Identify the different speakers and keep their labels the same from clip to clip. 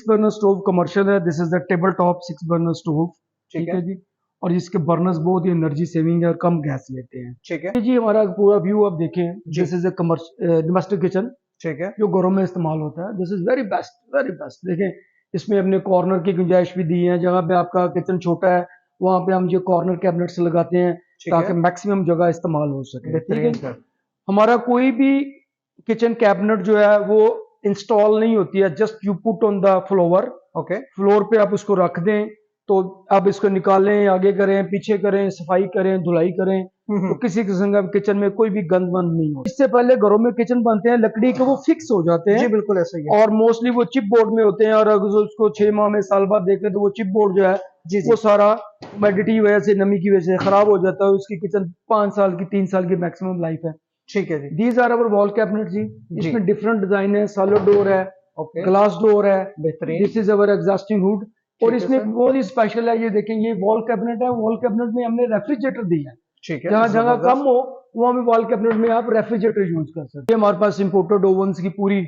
Speaker 1: 6 burner stove commercial है। This is the table top 6 burner stove. ठीक है जी। और इसके बर्नर्स बहुत ही एनर्जी सेविंग है और कम गैस लेते हैं।
Speaker 2: ठीक है
Speaker 1: ये जी हमारा पूरा व्यू आप देखें। This is A domestic kitchen.
Speaker 2: ठीक है
Speaker 1: जो घरों में इस्तेमाल होता है। दिस इज वेरी बेस्ट देखें। इसमें हमने कॉर्नर की गुंजाइश भी दी है। जहाँ पे आपका किचन छोटा है वहां पे हम जो कॉर्नर कैबिनेट्स लगाते हैं ताकि मैक्सिमम जगह इस्तेमाल हो सके। ठीक है। हमारा कोई भी किचन कैबिनेट जो है वो इंस्टॉल नहीं होती है। Just you put on the floor.
Speaker 2: Okay.
Speaker 1: Floor पे आप उसको रख दें तो आप इसको निकालें, आगे करें, पीछे करें, सफाई करें, धुलाई करें, तो किसी किस्म का किचन में कोई भी गंद बंद नहीं हो। इससे पहले घरों में किचन बनते हैं लकड़ी के, वो फिक्स हो जाते हैं।
Speaker 2: जी बिल्कुल ऐसा ही है।
Speaker 1: और मोस्टली वो चिप बोर्ड में होते हैं। और अगर उसको 6 माह में साल बाद देखें तो वो चिप बोर्ड जो है वो सारा ह्यूमिडिटी की वजह से, नमी की वजह से खराब हो जाता है। उसकी किचन 5 साल की, 3 साल की मैक्सिमम लाइफ है।
Speaker 2: ठीक है जी।
Speaker 1: These are our wall cabinet जी। इसमें डिफरेंट डिजाइन है। सॉलिड डोर है, ग्लास डोर है।
Speaker 2: बेहतरीन।
Speaker 1: This is our exhausting hood. और इसमें बहुत ही स्पेशल है, ये देखें, ये वॉल कैबिनेट है। वॉल कैबिनेट में हमने रेफ्रिजरेटर दिया है।
Speaker 2: ठीक है।
Speaker 1: जहाँ जहाँ कम हो वहां भी वॉल कैबिनेट में आप रेफ्रिजरेटर यूज कर सकते हैं। हमारे पास इंपोर्टेड ओवन्स की पूरी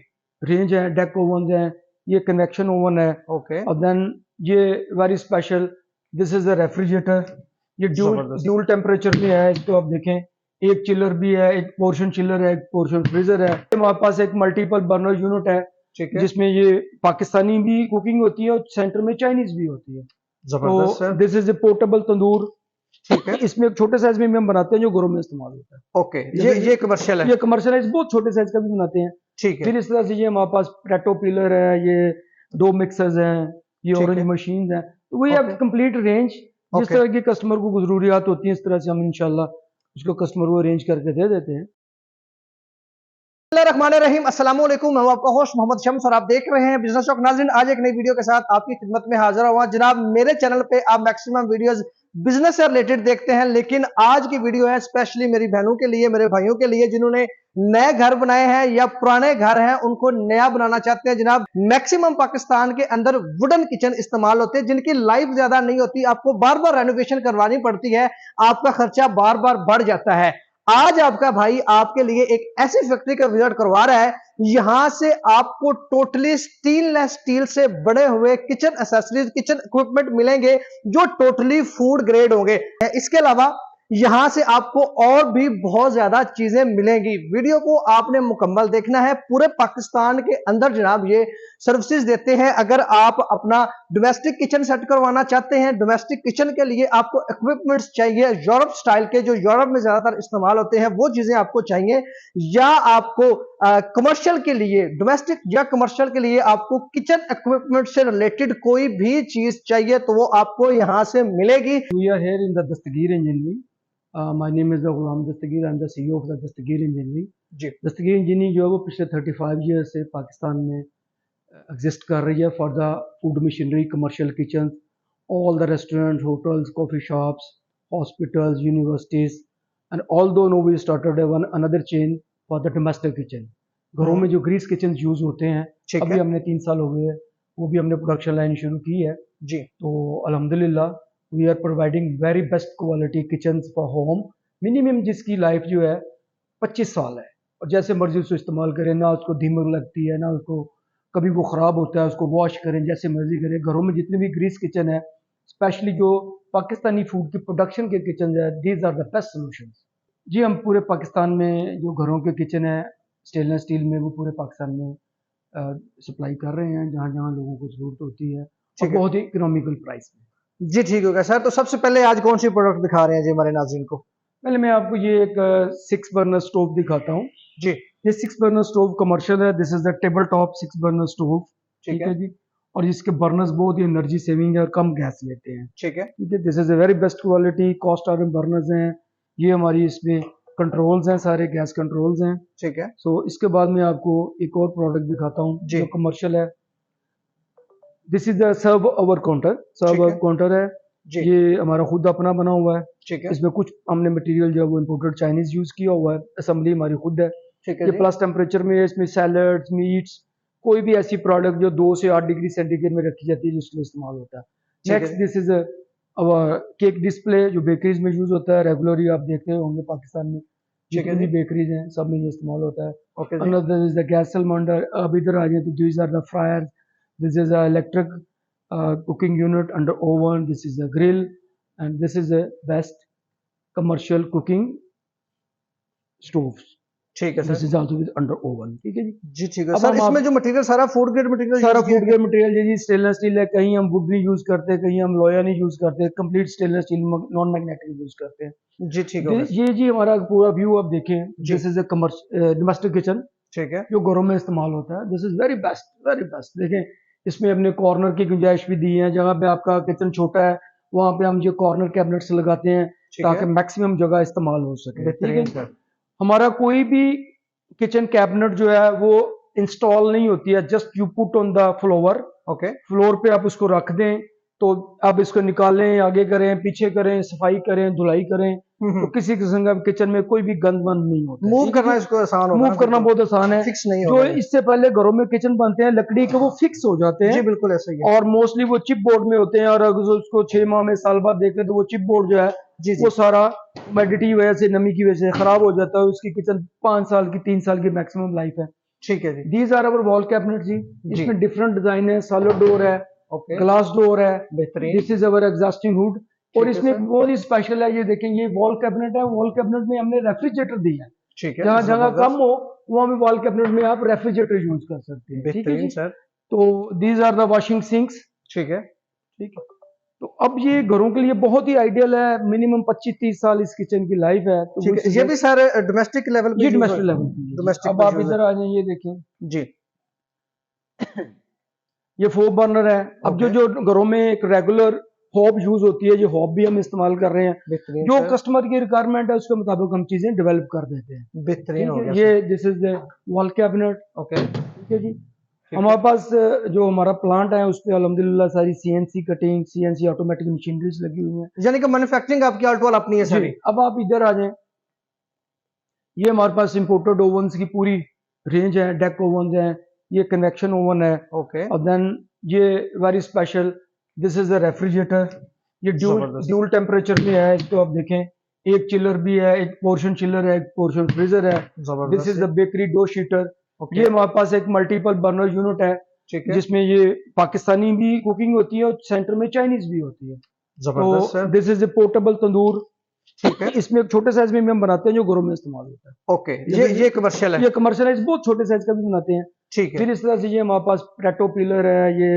Speaker 1: रेंज है। डेक ओवन है, ये कन्वेक्शन ओवन है।
Speaker 2: ओके।
Speaker 1: और देन ये very special, this is a refrigerator. ये ड्यूल टेम्परेचर में है। तो आप देखें, एक चिलर भी है, एक पोर्शन चिलर है, एक पोर्शन फ्रीजर है। हमारे पास एक मल्टीपल बर्नर यूनिट है जिसमें ये पाकिस्तानी भी कुकिंग होती है और सेंटर में चाइनीज भी होती है।
Speaker 2: जबरदस्त।
Speaker 1: तो this is a portable tandoor.
Speaker 2: ठीक है।
Speaker 1: इसमें एक छोटे साइज में भी हम बनाते हैं जो घरों में इस्तेमाल होता है।
Speaker 2: ओके। ये कमर्शियल है।
Speaker 1: ये कमर्शियलाइज बहुत छोटे साइज का भी बनाते हैं।
Speaker 2: ठीक है।
Speaker 1: फिर इस तरह से ये हमारे पास प्रेटो पिलर है, ये 2 मिक्सर्स हैं, ये ऑरेंज मशीन है। तो वही आप कंप्लीट रेंज जिस तरह की कस्टमर को जरूरियात होती है इस तरह से हम इंशाल्लाह उसको कस्टमर को अरेंज करके दे देते हैं।
Speaker 2: रहीम अस्सलाम वालेकुम। मैं आपका होस्ट मोहम्मद शम्स और आप देख रहे हैं बिजनेस टॉक। नाज़रीन, आज एक नई वीडियो के साथ आपकी खिदमत में हाजिर हुआ। जनाब, मेरे चैनल पे आप मैक्सिमम वीडियोस बिजनेस से रिलेटेड देखते हैं, लेकिन आज की वीडियो है स्पेशली मेरी बहनों के लिए, मेरे भाइयों के लिए जिन्होंने नए घर बनाए हैं या पुराने घर हैं उनको नया बनाना चाहते हैं। जनाब, मैक्सिमम पाकिस्तान के अंदर वुडन किचन इस्तेमाल होते हैं जिनकी लाइफ ज्यादा नहीं होती, आपको बार बार रेनोवेशन करवानी पड़ती है, आपका खर्चा बार बार बढ़ जाता है। आज आपका भाई आपके लिए एक ऐसी फैक्ट्री का विजिट करवा रहा है, यहां से आपको टोटली स्टेनलेस स्टील से बने हुए किचन एक्सेसरीज, किचन इक्विपमेंट मिलेंगे जो टोटली फूड ग्रेड होंगे। इसके अलावा यहां से आपको और भी बहुत ज्यादा चीजें मिलेंगी। वीडियो को आपने मुकम्मल देखना है। पूरे पाकिस्तान के अंदर जनाब ये सर्विसेज देते हैं। अगर आप अपना डोमेस्टिक किचन सेट करवाना चाहते हैं, डोमेस्टिक किचन के लिए आपको इक्विपमेंट्स चाहिए यूरोप स्टाइल के, जो यूरोप में ज्यादातर इस्तेमाल होते हैं, वो चीजें आपको चाहिए, या आपको कमर्शियल के लिए, डोमेस्टिक या कमर्शियल के लिए आपको किचन इक्विपमेंट से रिलेटेड कोई भी चीज चाहिए तो वो आपको यहां से मिलेगी।
Speaker 1: We are here in the Dastagir Engineering. My name is Ghulam Dastagir. I'm the CEO of the Dastagir Engineering.
Speaker 2: जी।
Speaker 1: दस्तगीर इंजीनियरिंग जो है वो पिछले 35 ईयर से पाकिस्तान में एग्जिस्ट कर रही है for the food machinery, commercial kitchen, all the restaurant, hotels, coffee shops, hospitals, universities, and although no we started one another chain for the domestic kitchen. घरों में जो ग्रीस किचन यूज होते हैं, अभी हमने 3 साल हो गए, वो भी हमने प्रोडक्शन लाइन शुरू की है जी। तो अल्हम्दुलिल्लाह we are providing very best quality kitchen for home, minimum जिसकी लाइफ जो है 25 साल है, और जैसे मर्जी उसको इस्तेमाल करें, ना उसको दीमक लगती है, ना उसको कभी वो ख़राब होता है, उसको वॉश करें जैसे मर्जी करें। घरों में जितने भी ग्रीस किचन है, स्पेशली जो पाकिस्तानी फूड की प्रोडक्शन के किचन है, these are the best solution जी। हम पूरे पाकिस्तान में जो घरों के किचन है स्टेनलेस स्टील में, वो पूरे पाकिस्तान में सप्लाई कर रहे हैं जहाँ जहाँ लोगों को जरूरत होती है, और बहुत ही इकोनॉमिकल प्राइस में
Speaker 2: जी। ठीक होगा सर। तो सबसे पहले आज कौन सी प्रोडक्ट दिखा रहे हैं जी हमारे नाज़रीन को?
Speaker 1: पहले मैं आपको ये एक 6 बर्नर स्टोव दिखाता हूँ
Speaker 2: जी।
Speaker 1: ये 6 बर्नर स्टोव कमर्शियल है। This is the table top 6 burner stove. ठीक है जी। और इसके बर्नर्स बहुत ही एनर्जी सेविंग है और कम गैस लेते हैं।
Speaker 2: ठीक है।
Speaker 1: ठीक है। This is a very best quality, cost arm burners हैं ये। हमारी इसमें कंट्रोल्स हैं, सारे गैस कंट्रोल्स हैं। ठीक है। सो इसके बाद मैं आपको एक और प्रोडक्ट दिखाता हूँ जो कमर्शियल है। This is the serve over counter. Serve over counter है ये हमारा खुद अपना बना हुआ है। ठीक है। इसमें कुछ हमने मटेरियल जो है वो इम्पोर्टेड चाइनीज यूज किया हुआ है, असेंबली हमारी खुद है। ठीक है। ये प्लस टेम्परेचर में है, इसमें सैलड्स, मीट्स, कोई भी ऐसी प्रोडक्ट जो 2 से 8 डिग्री सेंटीग्रेड में रखी जाती है जिसके लिए इस्तेमाल होता है। Next this is cake display जो बेकरीज में यूज होता है, रेगुलरली आप देखते होंगे पाकिस्तान में जितनी भी बेकरीज हैं सब में ये इस्तेमाल होता है। Another is the gas cylinder. अब इधर आ जाए तो these are the fryer, This is a electric cooking unit under oven. This is a grill, and this is a best commercial cooking stoves.
Speaker 2: ठीक है
Speaker 1: This
Speaker 2: sir
Speaker 1: is also with under oven. ठीक है जी.
Speaker 2: जी ठीक है
Speaker 1: अब
Speaker 2: sir
Speaker 1: हम
Speaker 2: इसमें
Speaker 1: आप-
Speaker 2: जो मटेरियल सारा फूड ग्रेड मटेरियल
Speaker 1: सारा फूड ग्रेड मटेरियल जी स्टेनलेस स्टील है. कहीं हम वुड नहीं यूज करते, कहीं हम लोया नहीं यूज करते, complete stainless steel non magnetic use करते हैं.
Speaker 2: जी ठीक है
Speaker 1: ये जी हमारा पूरा व्यू आप देखें.
Speaker 2: जी.
Speaker 1: This is a domestic kitchen
Speaker 2: ठीक है
Speaker 1: जो घरों में इस्तेमाल होता है. This is very best. देखें इसमें हमने कॉर्नर की गुंजाइश भी दी है. जहाँ पे आपका किचन छोटा है वहाँ पे हम जो कॉर्नर कैबिनेट्स लगाते हैं
Speaker 2: ठीक
Speaker 1: ताकि
Speaker 2: है
Speaker 1: मैक्सिमम जगह इस्तेमाल हो सके. ठीक है.
Speaker 2: बेहतरीन सर
Speaker 1: हमारा कोई भी किचन कैबिनेट जो है वो इंस्टॉल नहीं होती है. Just you put on the floor.
Speaker 2: Okay
Speaker 1: floor पे आप उसको रख दें तो आप इसको निकालें, आगे करें, पीछे करें, सफाई करें, धुलाई करें, तो किसी किस्म का किचन में कोई भी गंद वंद नहीं होता.
Speaker 2: मूव करना इसको आसान होगा
Speaker 1: मूव करना बहुत आसान है.
Speaker 2: फिक्स नहीं
Speaker 1: जो
Speaker 2: होगा
Speaker 1: इससे पहले घरों में किचन बनते हैं लकड़ी के वो फिक्स हो जाते
Speaker 2: जी
Speaker 1: हैं
Speaker 2: बिल्कुल ऐसा ही है
Speaker 1: और मोस्टली वो चिप बोर्ड में होते हैं. और अगर उसको 6 माह में साल बाद देखें तो वो चिप बोर्ड जो है
Speaker 2: जी जी
Speaker 1: वो सारा ह्यूमिडिटी की वजह से, नमी की वजह से खराब हो जाता है. उसकी किचन 5 साल की 3 साल की मैक्सिमम लाइफ है.
Speaker 2: ठीक है जी
Speaker 1: these are our wall cabinet जी.
Speaker 2: जी.
Speaker 1: इसमें डिफरेंट डिजाइन है. सॉलिड डोर है,
Speaker 2: ओके
Speaker 1: ग्लास डोर है.
Speaker 2: बेहतरीन
Speaker 1: this is our exhausting hood. और
Speaker 2: ठीक है
Speaker 1: इसमें
Speaker 2: सर.
Speaker 1: बहुत ही स्पेशल है. ये देखें ये वॉल कैबिनेट है. वॉल कैबिनेट में हमने रेफ्रिजरेटर दिया है.
Speaker 2: ठीक है
Speaker 1: जहाँ जगह
Speaker 2: जबरदस्त.
Speaker 1: कम हो वहाँ भी वॉल कैबिनेट में आप रेफ्रिजरेटर यूज कर सकते हैं. ठीक है
Speaker 2: बेहतरीन
Speaker 1: जी.
Speaker 2: सर
Speaker 1: तो these are the washing sinks.
Speaker 2: ठीक है
Speaker 1: ठीक है. तो अब ये घरों के लिए बहुत ही आइडियल है. मिनिमम 25-30 साल इस किचन की लाइफ है. तो
Speaker 2: ठीक है ये भी सर डोमेस्टिक लेवल पे
Speaker 1: ये
Speaker 2: use
Speaker 1: डोमेस्टिक
Speaker 2: हो-
Speaker 1: लेवल की है.
Speaker 2: domestic
Speaker 1: अब
Speaker 2: पे
Speaker 1: आप
Speaker 2: use
Speaker 1: इधर आ जाए, ये देखें
Speaker 2: जी
Speaker 1: ये 4 बर्नर है. अब जो
Speaker 2: Okay.
Speaker 1: जो घरों में एक रेगुलर हॉब यूज होती है, ये हॉब भी हम इस्तेमाल कर रहे हैं.
Speaker 2: बेहतरीन
Speaker 1: जो
Speaker 2: सर.
Speaker 1: कस्टमर की रिक्वायरमेंट है उसके मुताबिक हम चीजें डेवलप कर देते हैं.
Speaker 2: बेहतरीन हो
Speaker 1: ठीक
Speaker 2: गया
Speaker 1: है. ये this is the wall cabinet.
Speaker 2: Okay
Speaker 1: ठीक है जी. हमारे पास जो हमारा प्लांट है उस पे अल्हम्दुलिल्लाह सारी CNC cutting, CNC automatic machineries लगी हुई हैं.
Speaker 2: यानी कि मैन्युफैक्चरिंग आपकी आल्टोल अपनी है सारी
Speaker 1: जी. अब आप इधर आ जाएं. ये हमारे पास इंपोर्टेड ओवन्स की पूरी रेंज है. डेक ओवन्स हैं, ये कन्वेक्शन ओवन है.
Speaker 2: ओके
Speaker 1: और देन ये very special this is a refrigerator. ये
Speaker 2: जबरदस्त.
Speaker 1: ड्यूल टेम्परेचर में है. इसको आप देखें एक चिलर भी है, एक पोर्शन चिलर है, एक पोर्शन फ्रीजर है. This is the bakery dough sheeter. ये हमारे पास एक मल्टीपल बर्नर यूनिट है
Speaker 2: ठीक है
Speaker 1: जिसमें ये पाकिस्तानी भी कुकिंग होती है और सेंटर में चाइनीज भी होती है.
Speaker 2: जबरदस्त
Speaker 1: तो
Speaker 2: sir
Speaker 1: this is a portable tandoor.
Speaker 2: ठीक है
Speaker 1: इसमें एक छोटे साइज में भी हम बनाते हैं जो घरों में इस्तेमाल होता है.
Speaker 2: ओके ये कमर्शियल है
Speaker 1: ये कमर्शियलाइज बहुत छोटे साइज का भी बनाते हैं.
Speaker 2: ठीक है
Speaker 1: फिर इस तरह से ये हमारे पास प्रेटो पिलर है, ये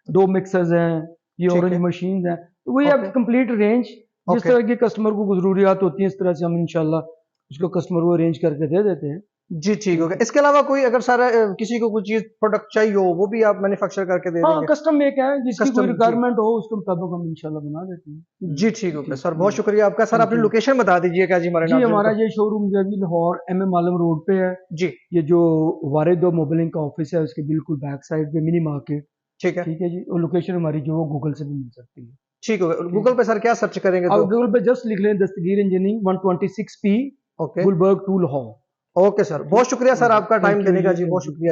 Speaker 1: 2 मिक्सर्स हैं, ये
Speaker 2: ठीक
Speaker 1: ऑरेंज
Speaker 2: है.
Speaker 1: मशीन है. तो वही
Speaker 2: Okay.
Speaker 1: आप कंप्लीट रेंज जिस
Speaker 2: Okay.
Speaker 1: तरह की कस्टमर को जरूरियात होती है इस तरह से हम इंशाल्लाह उसको कस्टमर को अरेंज करके दे देते हैं.
Speaker 2: जी ठीक हो गया इसके अलावा कोई अगर सारा किसी को कोई चीज प्रोडक्ट चाहिए हो वो भी आप मैन्युफैक्चर करके दे
Speaker 1: हाँ
Speaker 2: देंगे
Speaker 1: कस्टम मेक है. जिसकी
Speaker 2: Custom,
Speaker 1: कोई
Speaker 2: जी.
Speaker 1: रिक्वायरमेंट हो उसके मुताबिक हम इंशाल्लाह बना देते हैं.
Speaker 2: जी ठीक हो गया सर बहुत शुक्रिया आपका सर अपनी
Speaker 1: जी.
Speaker 2: लोकेशन बता दीजिएगा जी हमारे
Speaker 1: जी
Speaker 2: नाज़रीन
Speaker 1: हमारा
Speaker 2: को।
Speaker 1: ये शोरूम जो है जी लाहौर MM आलम रोड पे है.
Speaker 2: जी
Speaker 1: ये जो वारिद मोबाइलिंग का ऑफिस है उसके बिल्कुल बैक साइड पे मिनी मार्केट.
Speaker 2: ठीक है
Speaker 1: ठीक है जी. और लोकेशन हमारी जो वो गूगल से भी मिल सकती है.
Speaker 2: ठीक हो गया गूगल पे सर क्या सर्च करेंगे
Speaker 1: आप
Speaker 2: तो
Speaker 1: गूगल पे जस्ट लिख लें Dastgir engineering 126P
Speaker 2: okay
Speaker 1: Gulberg 2 Lahore.
Speaker 2: Okay sir बहुत शुक्रिया सर आपका टाइम
Speaker 1: Thank you
Speaker 2: देने का
Speaker 1: जी,
Speaker 2: जी बहुत
Speaker 1: thank you.
Speaker 2: शुक्रिया